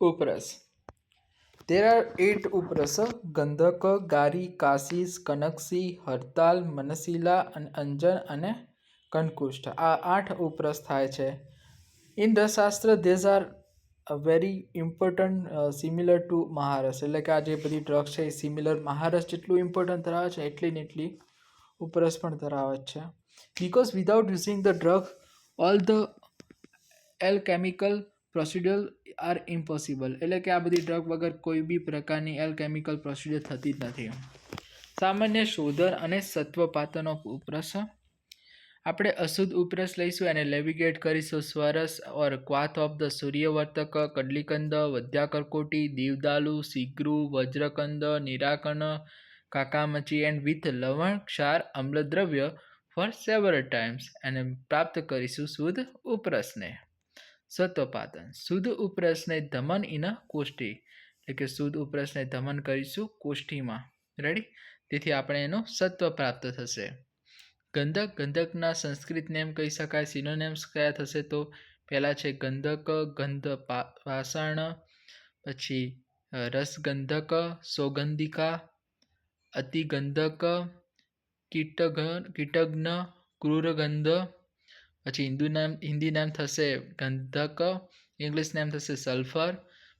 Upras. There are 8 upras: ગંધક, ગારી, કાશીસ, કનકસી, હરતાલ, મનશીલા અને અંજન અને કંકુષ્ઠ. આ 8 ઉપરસ થાય છે. ઇન રસશાસ્ત્ર these are very important similar to મહારસ. એટલે કે આ જે બધી ડ્રગ્સ છે એ સિમિલર મહારસ જેટલું ઇમ્પોર્ટન્ટ ધરાવે છે એટલી ને એટલી ઉપરસ પણ ધરાવે છે. Because without using the drug all the alchemical procedure are impossible. એટલે કે આ બધી ડ્રગ વગર કોઈ બી પ્રકારની એલકેમિકલ પ્રોસિડ્યુર થતી જ નથી. સામાન્ય શોધન અને સત્વપાતનો ઉપરસ. આપણે અશુદ્ધ ઉપરસ લઈશું અને લેવિગેટ કરીશું. સ્વરસ ઓર ક્વાથ ઓફ ધ સૂર્યવર્તક, કડલીકંદ, વદ્યાકર્કોટી, દીવદાલુ, શીગ્રુ, વજ્રકંદ, નિરાકણ, કાકામચી એન્ડ વિથ લવણ, ક્ષાર, અમ્લદ્રવ્ય ફોર સેવરલ ટાઈમ્સ. અને પ્રાપ્ત કરીશું શુદ્ધ ઉપરસને. સત્વપાતન. શુદ્ધ ઉપરસને ધમન ઇન કોષ્ઠી. એટલે કે શુદ્ધ ઉપરસને ધમન કરીશું કોષ્ઠીમાં. રેડી? તેથી આપણે એનું સત્વ પ્રાપ્ત થશે. ગંધક. ગંધકના સંસ્કૃત નેમ કહી શકાય. સિનોનેમ્સ કયા થશે? તો પહેલાં છે ગંધક, ગંધ વાસણ, પછી રસગંધક, સૌગંધિકા, અતિગંધક, કીટગ્ન, ક્રૂરગંધ. પછી હિન્દી નામ થશે ગંધક, ઇંગ્લિશ નામ થશે સલ્ફર.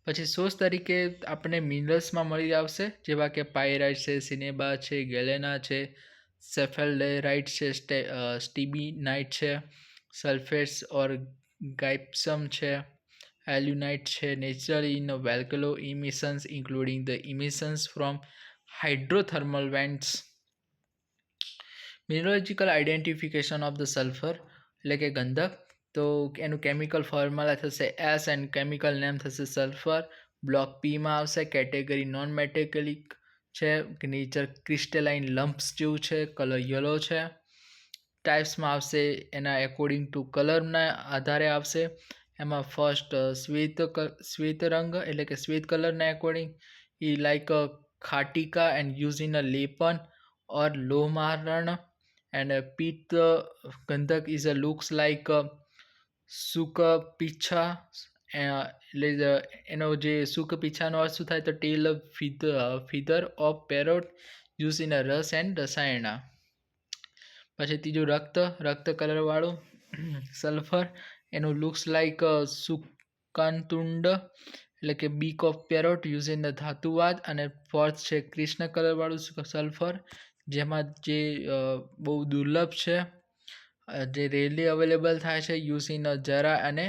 પછી સોર્સ તરીકે આપણને મિનરલ્સમાં મળી આવશે, જેવા કે પાયરાઇટ છે, સિનેબા છે, ગેલેના છે, સેફેલ્ડેરાઇટ છે, સ્ટીબીનાઇટ છે, સલ્ફેટ્સ ઓર ગાઇપ્સમ છે, એલ્યુનાઇટ છે. Natural in volcanic emissions including the emissions from hydrothermal vents. Mineralogical identification of the sulphur. એટલે કે ગંધક. તો એનું કેમિકલ ફોર્મ્યુલા થશે એસ એન્ડ કેમિકલ નેમ થશે સલ્ફર. બ્લોક પીમાં આવશે. કેટેગરી નોન મેટેલિક છે. નેચર ક્રિસ્ટલાઇન લમ્પ્સ જેવું છે. કલર યલો છે. ટાઈપ્સમાં આવશે એના એકોર્ડિંગ ટુ કલરના આધારે આવશે. એમાં ફર્સ્ટ શ્વેત રંગ એટલે કે શ્વેત કલરના એકોર્ડિંગ એ લાઈક ખાટિકા એન્ડ યુઝ ઇન અ લેપન ઓર લોમારણ. એન્ડ પિત્ત ગંધક ઇઝ અ લુક્સ લાઈક સુક પીછા. એટલે એનો જે સુક પીછાનો અર્થ શું થાય? તો tail feather of parrot use in a રસ એન્ડ રસાયણા. પછી ત્રીજું રક્ત કલરવાળું સલ્ફર. એનું લુક્સ લાઈક સુકાનતુંડ એટલે કે beak of parrot use in the ધાતુવાદ. અને ફોર્થ છે કૃષ્ણ કલરવાળું સલ્ફર, જેમાં જે બહુ દુર્લભ છે, જે રેરલી અવેલેબલ થાય છે, યુઝ ઇન જરા અને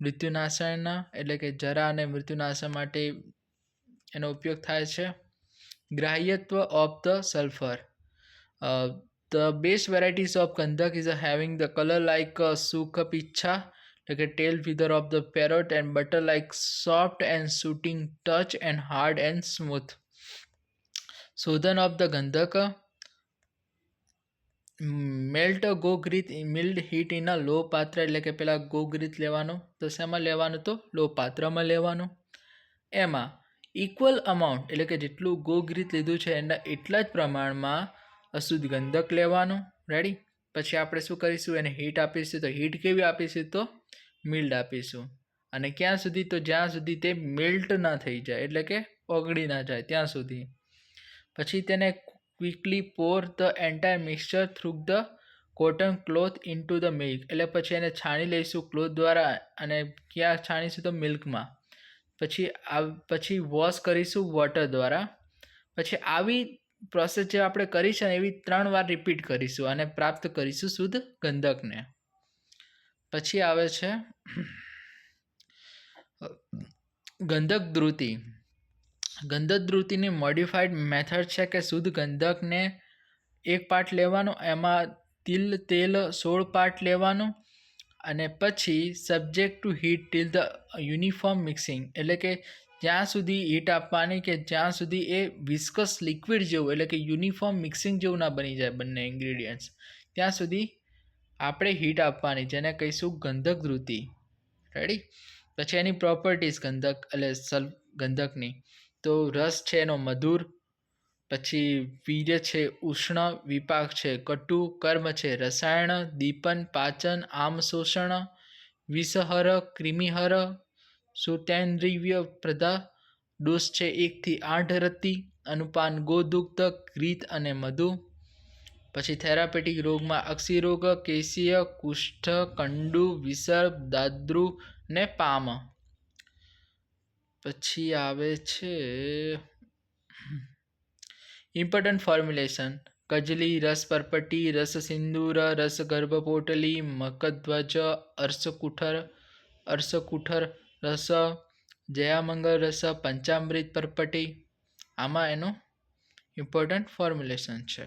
મૃત્યુનાશનના. એટલે કે જરા અને મૃત્યુનાશન માટે એનો ઉપયોગ થાય છે. ગ્રાહ્યત્વ of the sulphur. The best varieties of Gandhak is having the color like Sukha Picha, like a tail feather of the parrot, and butter like soft and soothing touch and hard and smooth. Sodhan of the Gandhak. Melt ગોઘ્રીત mild heat in a low પાત્ર. એટલે કે પેલા ગોઘ્રીત લેવાનું. તો શેમાં લેવાનું? તો લો પાત્રમાં લેવાનું. એમાં ઇક્વલ અમાઉન્ટ એટલે કે જેટલું ગોઘ્રીત લીધું છે એના એટલા જ પ્રમાણમાં અશુદ્ધ ગંધક લેવાનું. રેડી? પછી આપણે શું કરીશું? એને હીટ આપીશું. તો હીટ કેવી આપીશું? તો મિલ્ડ આપીશું. અને ક્યાં સુધી? તો જ્યાં સુધી તે મેલ્ટ ના થઈ જાય, એટલે કે ઓગળી ના જાય ત્યાં સુધી. પછી તેને quickly Por the entire mixture through the cotton cloth into the milk. એટલે પછી એને છાણી લઈશું ક્લોથ દ્વારા. અને ક્યાં છાણીશું? તો મિલ્કમાં. પછી વોશ કરીશું વોટર દ્વારા. પછી આવી પ્રોસેસ જે આપણે કરી છે ને એવી 3 વાર રિપીટ કરીશું અને પ્રાપ્ત કરીશું શુદ્ધ ગંધકને. પછી આવે છે ગંધક ધૃતિ. ગંધક ધૃતિની મોડિફાઈડ મેથડ છે કે શુદ્ધ ગંધકને 1 પાર્ટ લેવાનું, એમાં તેલ 16 પાર્ટ લેવાનું. અને પછી subject to heat till the uniform mixing. એટલે કે જ્યાં સુધી હીટ આપવાની કે જ્યાં સુધી એ વિસ્કસ લિક્વિડ જેવું એટલે કે યુનિફોર્મ મિક્સિંગ જેવું ના બની જાય બંને ઇન્ગ્રીડિયન્ટ્સ, ત્યાં સુધી આપણે હીટ આપવાની, જેને કહીશું ગંધક ધૃતિ. રેડી? પછી એની પ્રોપર્ટીઝ ગંધકની. તો રસ છે એનો મધુર, પછી વીર્ય છે ઉષ્ણ, વિપાક છે કટુ, કર્મ છે રસાયણ, દીપન પાચન, આમ શોષણ, વિષહર, કૃમિહર, સુતેન્દ્રિય પ્રદા ડોઝ છે 1 થી 8 રતિ, અનુપાન ગોદુગ્ધ, ઘૃત અને મધુ. પછી થેરાપેટિક રોગમાં અક્ષિરોગ, કેશીય, કુષ્ઠ, કંડુ, વિસર્પ, દાદૃ ને પામ. પછી આવે છે ઇમ્પોર્ટન્ટ ફોર્મ્યુલેશન: કજલી, રસ પરપટી, રસ સિંદૂર, રસ ગર્ભપોટલી, મકધ્વજ, અર્શકુઠર રસ, જયામંગલ રસ, પંચામૃત પરપટી. આમાં એનું ઇમ્પોર્ટન્ટ ફોર્મ્યુલેશન છે.